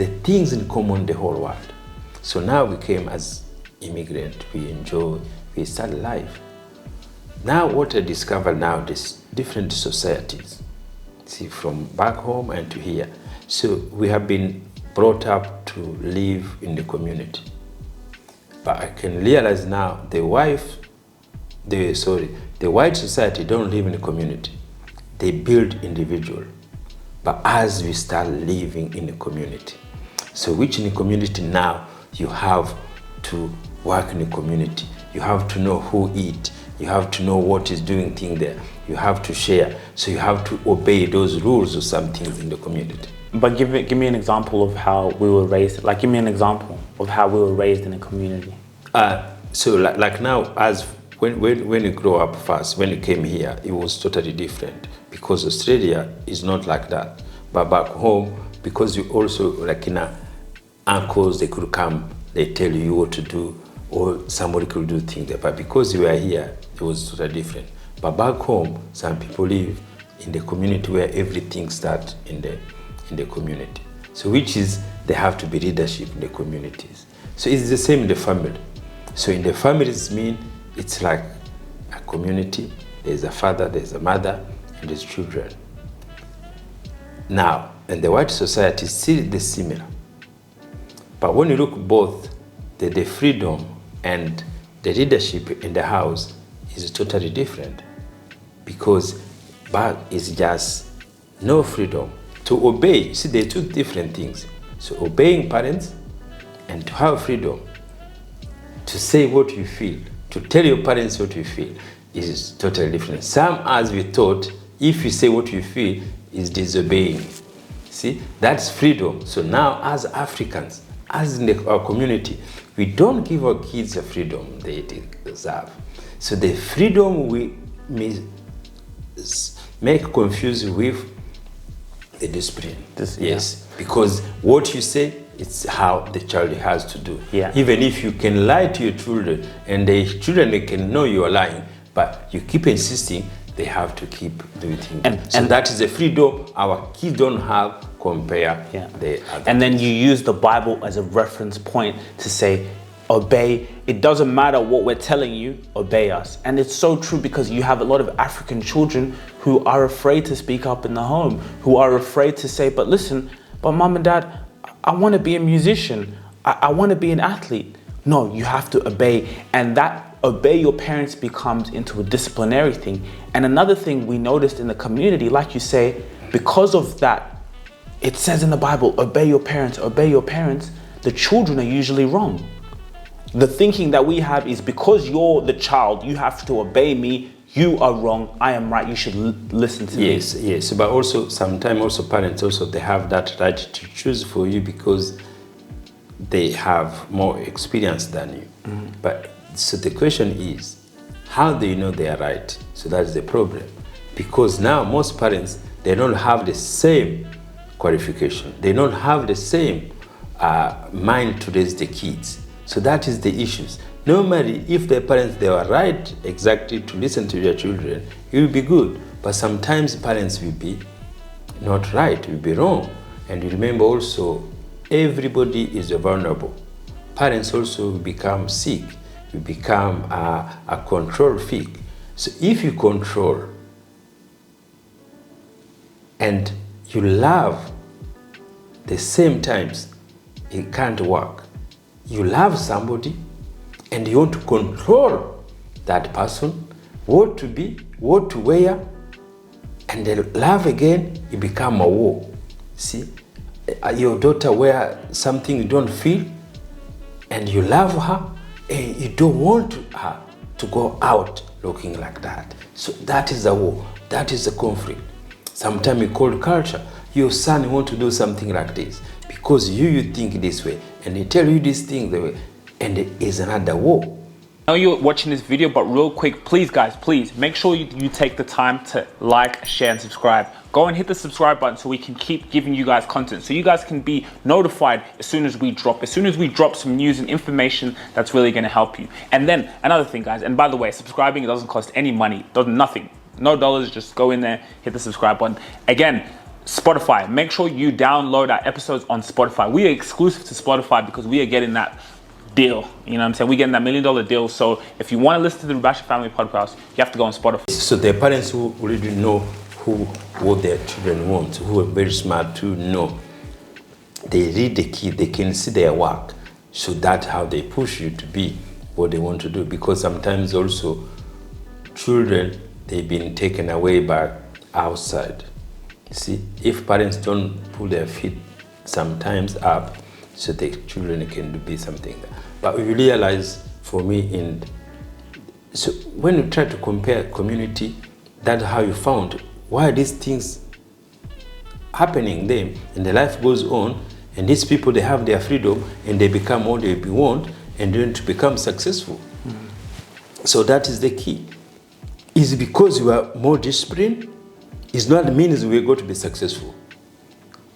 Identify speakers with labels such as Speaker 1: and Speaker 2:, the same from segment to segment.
Speaker 1: the things in common the whole world. So now we came as immigrant, we enjoy, we start life. Now what I discovered now, this different societies, see, from back home and to here. So we have been brought up to live in the community. But I can realize now the white society don't live in the community. They build individual. But as we start living in the community, so which in the community now, you have to work in the community. You have to know who eat. You have to know what is doing thing there. You have to share. So you have to obey those rules or some things in the community.
Speaker 2: But give me an example of how we were raised. Like, give me an example of how we were raised in a community.
Speaker 1: So like now, as when you grow up first, when you came here, it was totally different because Australia is not like that. But back home, because you also like uncles, they could come, they tell you what to do, or somebody could do things there. But because you are here, it was totally different. But back home, some people live in the community where everything starts in the community. So which is, they have to be leadership in the communities. So it's the same in the family. So in the families it's like a community. There's a father, there's a mother, and there's children. Now, in the white society, still the similar. But when you look both, the freedom and the leadership in the house is totally different. Because back is just no freedom. To obey, see, they're two different things. So obeying parents and to have freedom to say what you feel, to tell your parents what you feel is totally different. Some, as we thought, if you say what you feel, is disobeying. See, that's freedom. So now as Africans, as in our community, we don't give our kids the freedom they deserve. So the freedom we make confused with the discipline. Yes, because what you say, it's how the child has to do.
Speaker 2: Yeah.
Speaker 1: Even if you can lie to your children, and the children, they can know you are lying, but you keep insisting, they have to keep doing things. So that is the freedom our kids don't have compare the other.
Speaker 2: And then you use the Bible as a reference point to say, obey. It doesn't matter what we're telling you, obey us. And it's so true, because you have a lot of African children who are afraid to speak up in the home, who are afraid to say, but listen, but mom and dad, I want to be a musician. I want to be an athlete. No, you have to obey. And that obey your parents becomes into a disciplinary thing. And another thing we noticed in the community, like you say, because of that, it says in the Bible, obey your parents, obey your parents. The children are usually wrong. The thinking that we have is, because you're the child, you have to obey me. You are wrong, I am right, you should listen to me.
Speaker 1: Yes, but also sometimes also parents also, they have that right to choose for you because they have more experience than you. But so the question is, how do you know they are right? So that's the problem. Because now most parents, they don't have the same qualification. They don't have the same mind to raise the kids. So that is the issues. Normally, if the parents, they are right exactly to listen to their children, it will be good. But sometimes parents will be not right, will be wrong. And remember also, everybody is vulnerable. Parents also become sick, will become a control freak. So if you control and you love the same times, it can't work. You love somebody and you want to control that person, what to be, what to wear, and then love again, it become a war. See, your daughter wear something you don't feel, and you love her, and you don't want her to go out looking like that. So that is a war, that is a conflict. Sometimes we call culture. Your son want to do something like this because you think this way, and they tell you this thing the way, and it is another war.
Speaker 2: I know you're watching this video, but real quick, please guys, please make sure you take the time to like, share, and subscribe. Go and hit the subscribe button so we can keep giving you guys content, so you guys can be notified as soon as we drop some news and information that's really going to help you. And then another thing, guys, and by the way, subscribing, it doesn't cost any money, does nothing, no dollars, just go in there, hit the subscribe button. Again, Spotify. Make sure you download our episodes on Spotify. We are exclusive to Spotify because we are getting that deal. You know what I'm saying? We're getting that $1 million deal. So if you want to listen to the Rubasha Family podcast, you have to go on Spotify.
Speaker 1: So the parents who already know what their children want, who are very smart to know, they read the key, they can see their work. So that's how they push you to be what they want to do. Because sometimes also children, they've been taken away by outside. See, if parents don't pull their feet sometimes up, so the children can be something. But we realize, for me, so when you try to compare community, that's how you found why these things happening them, and the life goes on, and these people, they have their freedom, and they become what they want, and then to become successful. So that is the key. Is because you are more disciplined, it's not means we're going to be successful.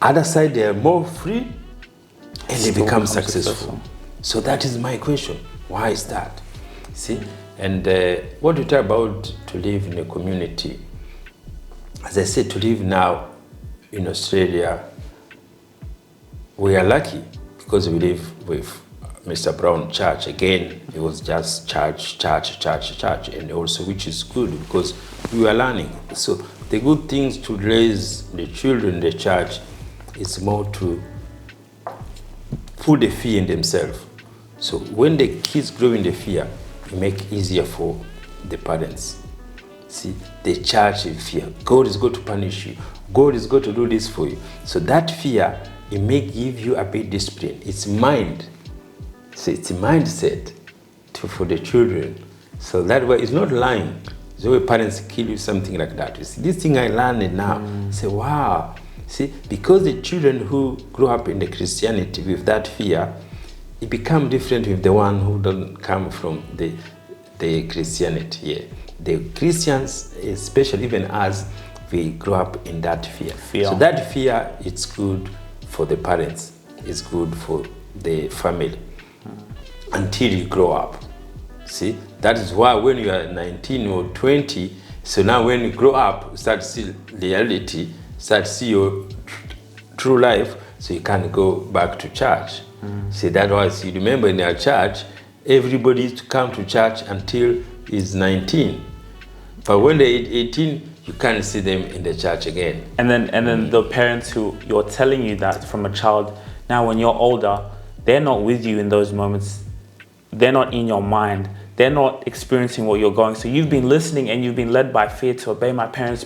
Speaker 1: Other side, they are more free, and they become successful. So that is my question. Why is that? See? And what we talk about to live in a community, as I said, to live now in Australia, we are lucky because we live with Mr. Brown Church. Again, it was just church, and also which is good because we are learning. So the good things to raise the children in the church is more to put the fear in themselves. So when the kids grow in the fear, it makes it easier for the parents. See, the church in fear. God is going to punish you. God is going to do this for you. So that fear, it may give you a bit discipline. It's mind. So it's a mindset for the children. So that way, it's not lying. The way parents kill you, something like that. You see, this thing I learned now. Say, wow. See, because the children who grow up in the Christianity with that fear, it becomes different with the one who don't come from the Christianity. Yeah. The Christians, especially even us, we grow up in that fear. So that fear, it's good for the parents. It's good for the family until you grow up. See, that is why when you are 19 or 20, so now when you grow up, you start to see reality, start to see your true life, so you can't go back to church. See, that was, you remember in our church, everybody used to come to church until he's 19. But when they're 18, you can't see them in the church again.
Speaker 2: And then the parents who you're telling you that from a child, now when you're older, they're not with you in those moments. They're not in your mind. They're not experiencing what you're going. So you've been listening and you've been led by fear to obey my parents.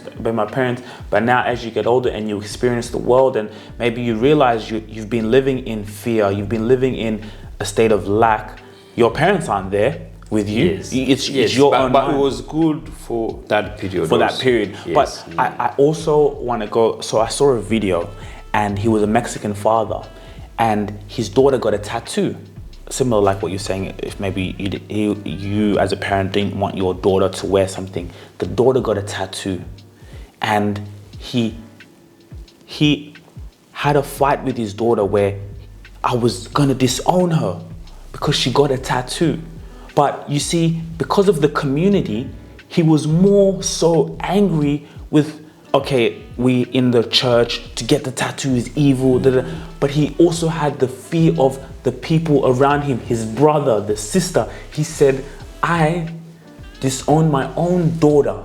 Speaker 2: But now as you get older and you experience the world and maybe you realize you've been living in fear, you've been living in a state of lack. Your parents aren't there with you.
Speaker 1: Yes.
Speaker 2: It's your own
Speaker 1: but
Speaker 2: mind.
Speaker 1: it was good for that period.
Speaker 2: For that period.
Speaker 1: Yes.
Speaker 2: But I also want to go, so I saw a video and he was a Mexican father and his daughter got a tattoo. Similar like what you're saying, if maybe you as a parent didn't want your daughter to wear something, the daughter got a tattoo and he had a fight with his daughter where I was gonna disown her because she got a tattoo. But you see, because of the community, he was more so angry with, okay, we in the church, to get the tattoo is evil, but he also had the fear of the people around him, his brother, the sister. He said, I disowned my own daughter.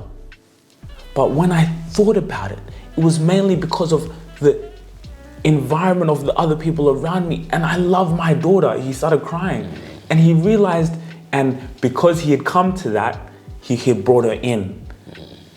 Speaker 2: But when I thought about it, it was mainly because of the environment of the other people around me, and I love my daughter. He started crying, and he realized, and because he had come to that, he had brought her in.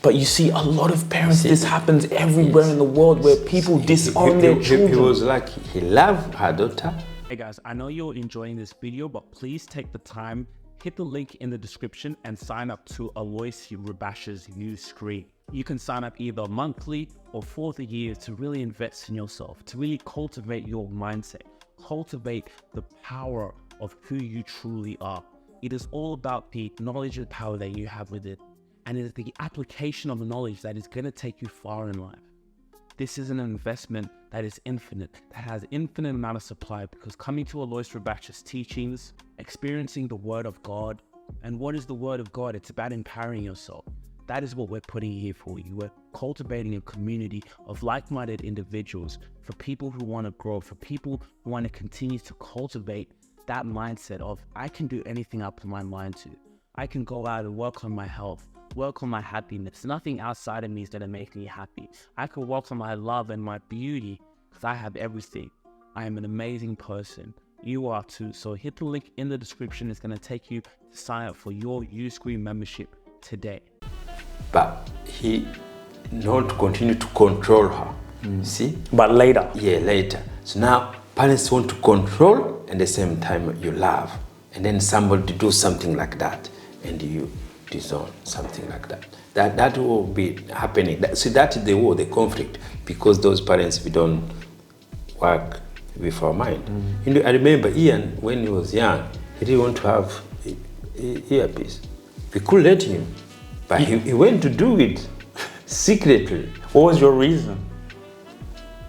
Speaker 2: But you see, a lot of parents, this happens everywhere in the world where people disown their children.
Speaker 1: He was lucky. He loved her daughter.
Speaker 3: Hey guys, I know you're enjoying this video, but please take the time, hit the link in the description and sign up to Alois Rubasha's new screen. You can sign up either monthly or for the year to really invest in yourself, to really cultivate your mindset, cultivate the power of who you truly are. It is all about the knowledge and power that you have with it. And it is the application of the knowledge that is going to take you far in life. This is an investment that is infinite, that has infinite amount of supply, because coming to Alois Rubasha's teachings, experiencing the Word of God, and what is the Word of God? It's about empowering yourself. That is what we're putting here for you. We're cultivating a community of like-minded individuals, for people who want to grow, for people who want to continue to cultivate that mindset of, I can do anything I put my mind to. I can go out and work on my health, work on my happiness. Nothing outside of me is going to make me happy. I can work on my love and my beauty because I have everything. I am an amazing person. You are too. So hit the link in the description. It's going to take you to sign up for your Uscreen membership today.
Speaker 1: But he not continue to control her. See?
Speaker 2: But later.
Speaker 1: Yeah, later. So now parents want to control and at the same time you love. And then somebody do something like that and you disown something like that. That will be happening. So that is the war, the conflict, because those parents, we don't work with our mind. You know, I remember Ian, when he was young, he didn't want to have earpiece. We could let him, but he went to do it secretly.
Speaker 2: What was your reason?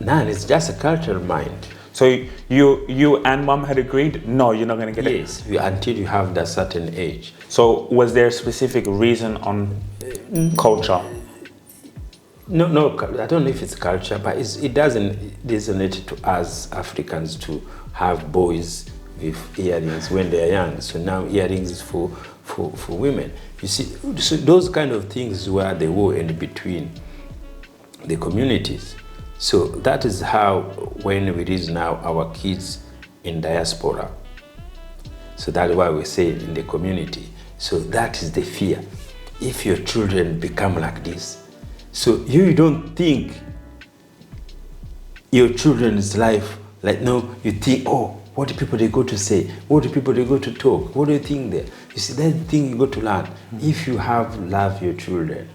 Speaker 1: None, it's just a cultural mind.
Speaker 2: So you and mom had agreed, no, you're not going to get it?
Speaker 1: Yes, until you have that certain age.
Speaker 2: So was there a specific reason on culture?
Speaker 1: No, I don't know if it's culture, but it doesn't resonate to us Africans to have boys with earrings when they're young. So now earrings is for women. You see, so those kind of things were the war in between the communities. So that is how, when we raise now our kids in diaspora, so that's why we say in the community. So that is the fear. If your children become like this, so you don't think your children's life, like, no, you think, oh, what do people they go to say? What do people they go to talk? What do you think there? You see, that thing you go to learn. If you have love your children,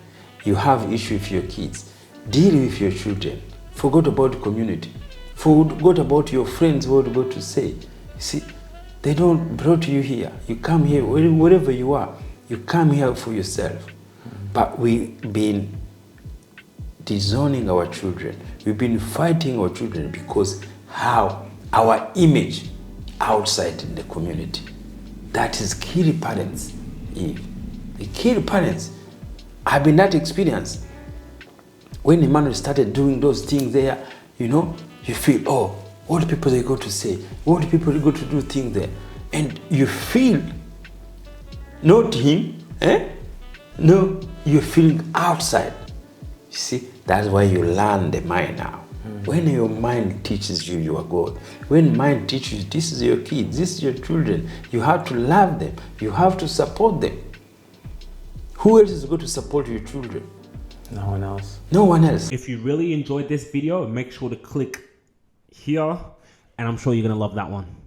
Speaker 1: you have issue with your kids, deal with your children. Forgot about the community. Forgot about your friends, what about to say. You see, they don't brought you here. You come here, wherever you are, you come here for yourself. But we've been disowning our children. We've been fighting our children because how our image outside in the community. That is kill parents, Eve. They kill parents. I've been that experience. When Emmanuel started doing those things there, you know, you feel, oh, what do people they go to say? What do people go to do things there? And you feel, not him, no, you're feeling outside. You see, that's why you learn the mind now. When your mind teaches you, you are God. When mind teaches you, this is your kids, this is your children, you have to love them, you have to support them. Who else is going to support your children?
Speaker 2: No one else.
Speaker 1: No one else.
Speaker 3: If you really enjoyed this video, make sure to click here, and I'm sure you're going to love that one.